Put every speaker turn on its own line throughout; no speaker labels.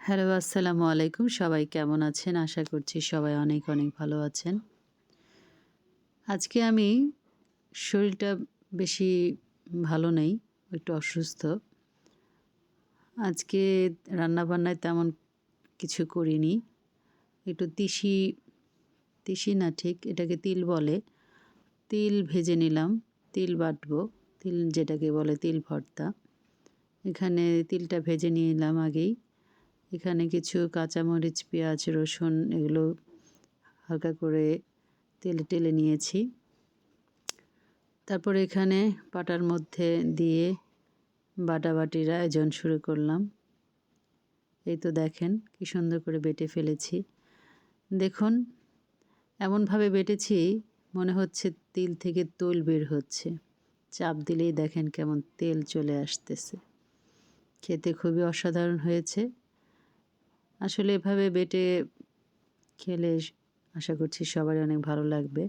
Hello, আসসালামু আলাইকুম। সবাই কেমন আছেন? আশা করছি সবাই অনেক, অনেক ভালো আছেন। আজকে আমি শরীরটা বেশি ভালো নেই, একটু অসুস্থ। আজকে রান্নাবান্নায় তেমন কিছু করিনি। একটু তিসি না ঠিক এটাকে তিল বলে। তিল ভেজে নিলাম, তিল বাটবো। তিল যেটাকে বলে তিল ভর্তা। এখানে তিলটা ভেজে নিলাম আগেই। এখানে কিছু কাঁচামরিচ, পেঁয়াজ, রসুন এগুলো হালকা করে তেলে টেলে নিয়েছি। তারপর এখানে পাটার মধ্যে দিয়ে বাটাবাটির আয়োজন শুরু করলাম। এই তো দেখেন কি সুন্দর করে বেটে ফেলেছি। দেখুন এমনভাবে বেটেছি মনে হচ্ছে তিল থেকে তৈল বের হচ্ছে। চাপ দিলেই দেখেন কেমন তেল চলে আসতেছে। খেতে খুবই অসাধারণ হয়েছে। আসলে এভাবে বেটে খেলে আশা করছি সবারই অনেক ভালো লাগবে।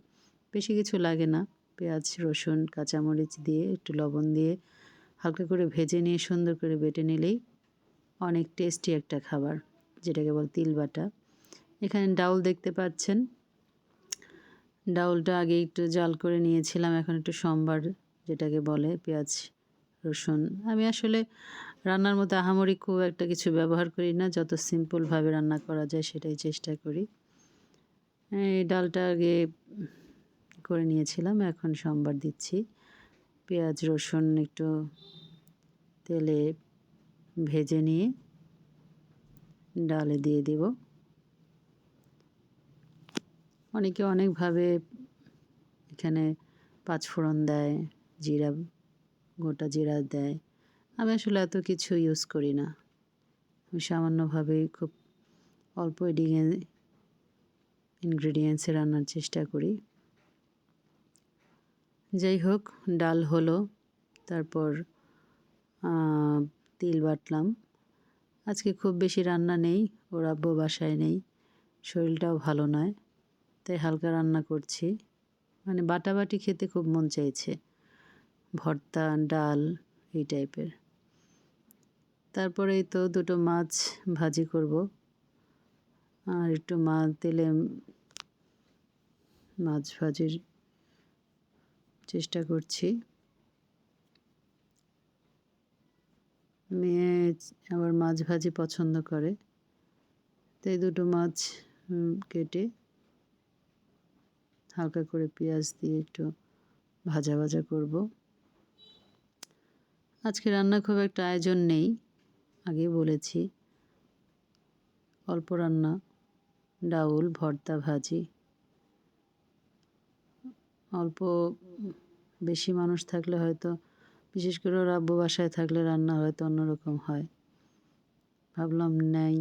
বেশি কিছু লাগে না। পেঁয়াজ, রসুন, কাঁচামরিচ দিয়ে একটু লবণ দিয়ে হালকা করে ভেজে নিয়ে সুন্দর করে বেটে নিলেই অনেক টেস্টি একটা খাবার, যেটাকে বলে তিল বাটা। এখানে ডাউল দেখতে পাচ্ছেন। ডাউলটা আগে একটু জাল করে নিয়েছিলাম। এখন একটু সম্বার যেটাকে বলে পেঁয়াজ, রসুন। আমি আসলে রান্নার মধ্যে আহামরি খুব একটা কিছু ব্যবহার করি না। যত সিম্পলভাবে রান্না করা যায় সেটাই চেষ্টা করি। এই ডালটা আগে করে নিয়েছিলাম, এখন সম্বার দিচ্ছি। পেঁয়াজ, রসুন একটু তেলে ভেজে নিয়ে ডালে দিয়ে দেব। অনেকে অনেকভাবে এখানে পাঁচফোড়ন দেয়, জিরা, গোটা জিরা দেয়। আমি আসলে এত কিছু ইউজ করি না। আমি সামান্যভাবেই খুব অল্প ইনগ্রেডিয়েন্টসে রান্নার চেষ্টা করি। যাই হোক, ডাল হলো, তারপর তিল বাটলাম। আজকে খুব বেশি রান্না নেই, ওর আব্বু বাসায় নেই, শরীরটাও ভালো নয়, তাই হালকা রান্না করছি। মানে বাটাবাটি খেতে খুব মন চাইছে, ভর্তা, ডাল এই টাইপের। তারপরেই তো দুটো মাছ ভাজি করব, আর একটু তেলে মাছ ভাজির চেষ্টা করছি। মেয়ে আবার মাছ ভাজি পছন্দ করে, তাই দুটো মাছ কেটে হালকা করে পেঁয়াজ দিয়ে একটু ভাজা ভাজা করব। আজকে রান্না খুব একটা আয়োজন নেই, আগে বলেছি। অল্প রান্না, ডাউল, ভর্তা, ভাজি। অল্প বেশি মানুষ থাকলে হয়তো, বিশেষ করে ওর আব্বু বাসায় থাকলে রান্না হয়তো অন্যরকম হয়। ভাবলাম নাই,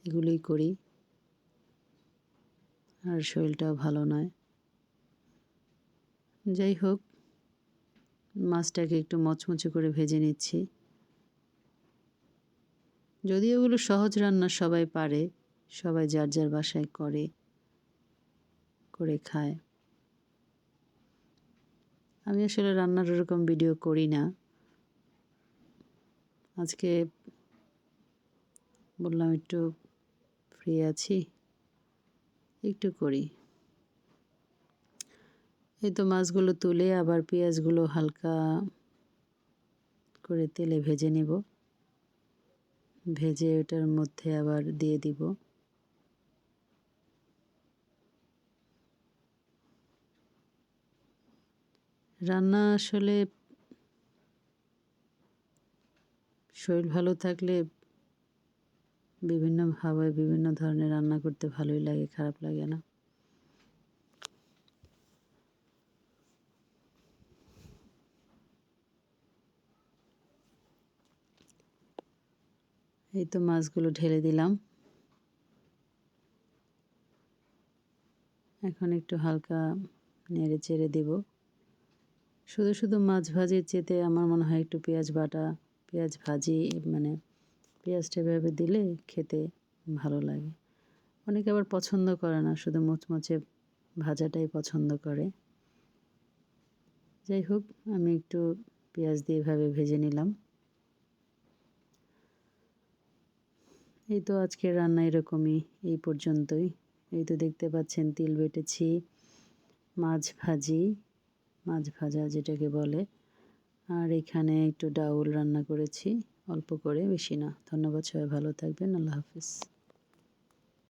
এগুলোই করি, আর শরীরটাও ভালো নয়। যাই হোক, মাছটাকে একটু মচমচে করে ভেজে নিচ্ছি। যদিও এগুলো সহজ রান্না, সবাই পারে, সবাই যার যার বাসায় করে খায়। আমি আসলে রান্নার ওরকম ভিডিও করি না। আজকে বললাম একটু ফ্রি আছি, একটু করি। এই তো মাছগুলো তুলে আবার পেঁয়াজগুলো হালকা করে তেলে ভেজে নেব। ভেজে ওটার মধ্যে আবার দিয়ে দিব। রান্না আসলে শরীর ভালো থাকলে বিভিন্নভাবে বিভিন্ন ধরনের রান্না করতে ভালোই লাগে, খারাপ লাগে না। এই তো মাছগুলো ঢেলে দিলাম। এখন একটু হালকা নেড়ে চেড়ে দেব। শুধু শুধু মাছ ভাজির চেতে আমার মনে হয় একটু পেঁয়াজ বাটা, পেঁয়াজ ভাজি, মানে পেঁয়াজটা এভাবে দিলে খেতে ভালো লাগে। অনেকে আবার পছন্দ করে না, শুধু মুচমুচে ভাজাটাই পছন্দ করে। যাই হোক, আমি একটু পেঁয়াজ দিয়ে এভাবে ভেজে নিলাম। এই তো আজকের রান্না এরকমই, এই পর্যন্তই। এই তো দেখতে পাচ্ছেন তিল বেটেছি, মাছ ভাজি, মাছ ভাজা যেটাকে বলে, আর এখানে একটু ডাউল রান্না করেছি অল্প করে, বেশি না। ধন্যবাদ, সবাই ভালো থাকবেন। আল্লাহ হাফিজ।